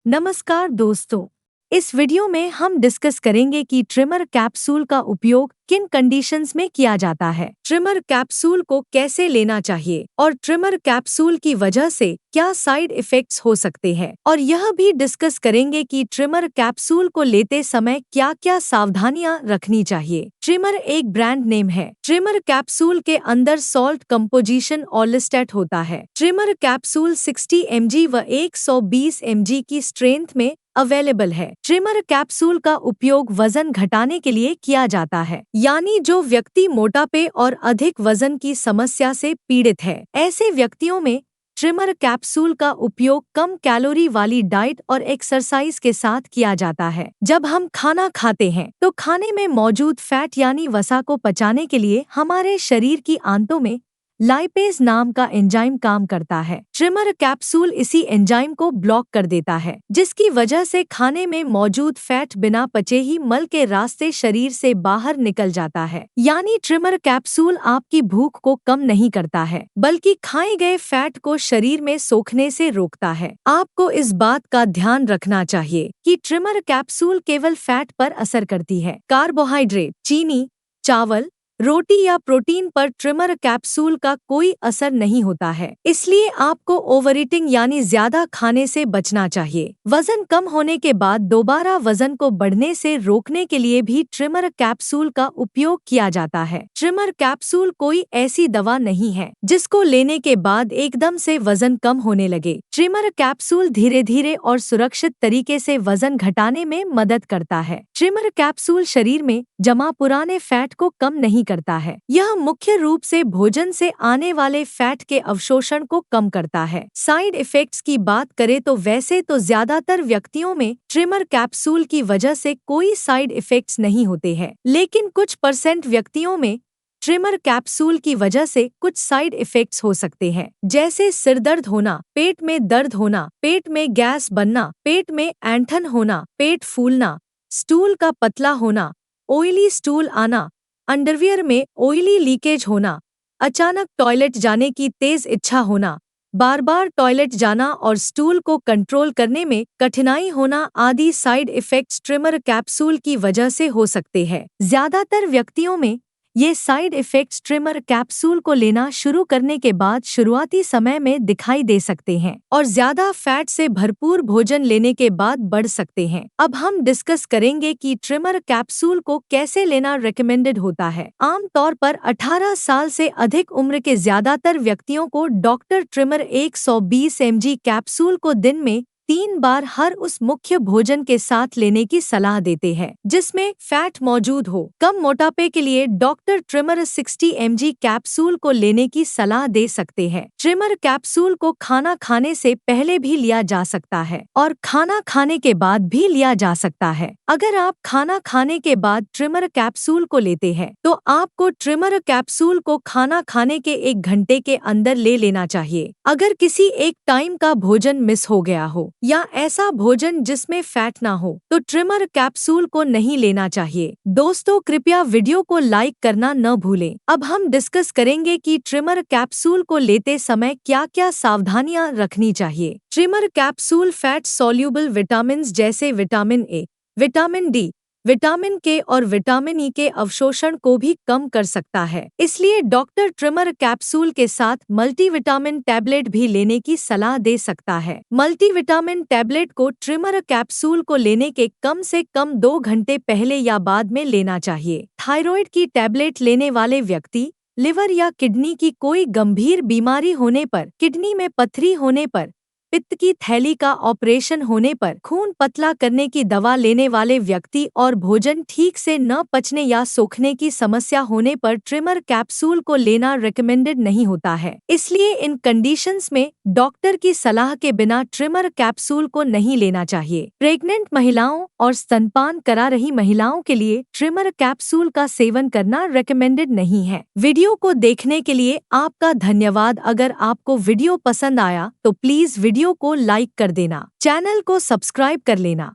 नमस्कार दोस्तों। इस वीडियो में हम डिस्कस करेंगे कि ट्रिमर कैप्सूल का उपयोग किन कंडीशंस में किया जाता है, ट्रिमर कैप्सूल को कैसे लेना चाहिए और ट्रिमर कैप्सूल की वजह से क्या साइड इफेक्ट्स हो सकते हैं, और यह भी डिस्कस करेंगे कि ट्रिमर कैप्सूल को लेते समय क्या क्या सावधानियां रखनी चाहिए। ट्रिमर एक ब्रांड नेम है। ट्रिमर कैप्सूल के अंदर सॉल्ट कंपोजिशन ऑलिस्टेट होता है। ट्रिमर कैप्सूल 60 mg व 120 mg की स्ट्रेंथ में अवेलेबल है। ट्रिमर कैप्सूल का उपयोग वजन घटाने के लिए किया जाता है, यानी जो व्यक्ति मोटापे और अधिक वजन की समस्या से पीड़ित है, ऐसे व्यक्तियों में ट्रिमर कैप्सूल का उपयोग कम कैलोरी वाली डाइट और एक्सरसाइज के साथ किया जाता है। जब हम खाना खाते हैं तो खाने में मौजूद फैट यानी वसा को पचाने के लिए हमारे शरीर की आंतों में लाइपेज नाम का एंजाइम काम करता है। ट्रिमर कैप्सूल इसी एंजाइम को ब्लॉक कर देता है, जिसकी वजह से खाने में मौजूद फैट बिना पचे ही मल के रास्ते शरीर से बाहर निकल जाता है। यानी ट्रिमर कैप्सूल आपकी भूख को कम नहीं करता है, बल्कि खाए गए फैट को शरीर में सोखने से रोकता है। आपको इस बात का ध्यान रखना चाहिए कि ट्रिमर कैप्सूल केवल फैट पर असर करती है। कार्बोहाइड्रेट, चीनी, चावल, रोटी या प्रोटीन पर ट्रिमर कैप्सूल का कोई असर नहीं होता है। इसलिए आपको ओवरईटिंग यानी ज्यादा खाने से बचना चाहिए। वजन कम होने के बाद दोबारा वजन को बढ़ने से रोकने के लिए भी ट्रिमर कैप्सूल का उपयोग किया जाता है। ट्रिमर कैप्सूल कोई ऐसी दवा नहीं है जिसको लेने के बाद एकदम से वजन कम होने लगे। ट्रिमर कैप्सूल धीरे धीरे और सुरक्षित तरीके से वजन घटाने में मदद करता है। ट्रिमर कैप्सूल शरीर में जमा पुराने फैट को कम नहीं करता है। यह मुख्य रूप से भोजन से आने वाले फैट के अवशोषण को कम करता है। साइड इफेक्ट्स की बात करें तो वैसे तो ज्यादातर व्यक्तियों में ट्रिमर कैप्सूल की वजह से कोई साइड इफेक्ट्स नहीं होते हैं, लेकिन कुछ % व्यक्तियों में ट्रिमर कैप्सूल की वजह से कुछ साइड इफेक्ट्स हो सकते हैं, जैसे सिर दर्द होना, पेट में दर्द होना, पेट में गैस बनना, पेट में ऐंठन होना, पेट फूलना, स्टूल का पतला होना, ऑयली स्टूल आना, अंडरवियर में ऑयली लीकेज होना, अचानक टॉयलेट जाने की तेज इच्छा होना, बार बार टॉयलेट जाना और स्टूल को कंट्रोल करने में कठिनाई होना आदि साइड इफेक्ट्स ट्रिमर कैप्सूल की वजह से हो सकते हैं। ज्यादातर व्यक्तियों में ये साइड इफेक्ट्स ट्रिमर कैप्सूल को लेना शुरू करने के बाद शुरुआती समय में दिखाई दे सकते हैं और ज्यादा फैट से भरपूर भोजन लेने के बाद बढ़ सकते हैं। अब हम डिस्कस करेंगे कि ट्रिमर कैप्सूल को कैसे लेना रेकमेंडेड होता है। आमतौर पर 18 साल से अधिक उम्र के ज्यादातर व्यक्तियों को डॉक्टर ट्रिमर 120 mg कैप्सूल को दिन में 3 बार हर उस मुख्य भोजन के साथ लेने की सलाह देते हैं जिसमें फैट मौजूद हो। कम मोटापे के लिए डॉक्टर ट्रिमर 60 mg कैप्सूल को लेने की सलाह दे सकते हैं। ट्रिमर कैप्सूल को खाना खाने से पहले भी लिया जा सकता है और खाना खाने के बाद भी लिया जा सकता है। अगर आप खाना खाने के बाद ट्रिमर कैप्सूल को लेते हैं तो आपको ट्रिमर कैप्सूल को खाना खाने के 1 घंटे के अंदर ले लेना चाहिए। अगर किसी एक टाइम का भोजन मिस हो गया हो या ऐसा भोजन जिसमें फैट ना हो तो ट्रिमर कैप्सूल को नहीं लेना चाहिए। दोस्तों, कृपया वीडियो को लाइक करना न भूलें। अब हम डिस्कस करेंगे कि ट्रिमर कैप्सूल को लेते समय क्या-क्या सावधानियां रखनी चाहिए। Trimmer capsule fat soluble vitamins जैसे vitamin A, vitamin D, vitamin K और विटामिन ई के अवशोषण को भी कम कर सकता है। इसलिए डॉक्टर ट्रिमर कैप्सूल के साथ मल्टीविटामिन टैबलेट भी लेने की सलाह दे सकता है। मल्टीविटामिन टैबलेट को ट्रिमर कैप्सूल को लेने के कम से कम 2 घंटे पहले या बाद में लेना चाहिए। थायराइड की टैबलेट लेने वाले व्यक्ति, लिवर या किडनी की कोई गंभीर बीमारी होने पर, किडनी में पथरी होने पर, पित्त की थैली का ऑपरेशन होने पर, खून पतला करने की दवा लेने वाले व्यक्ति और भोजन ठीक से न पचने या सोखने की समस्या होने पर ट्रिमर कैप्सूल को लेना रेकमेंडेड नहीं होता है। इसलिए इन कंडीशंस में डॉक्टर की सलाह के बिना ट्रिमर कैप्सूल को नहीं लेना चाहिए। प्रेग्नेंट महिलाओं और स्तनपान करा रही महिलाओं के लिए ट्रिमर कैप्सूल का सेवन करना रेकमेंडेड नहीं है। वीडियो को देखने के लिए आपका धन्यवाद। अगर आपको वीडियो पसंद आया तो प्लीज वीडियो को लाइक कर देना, चैनल को सब्सक्राइब कर लेना।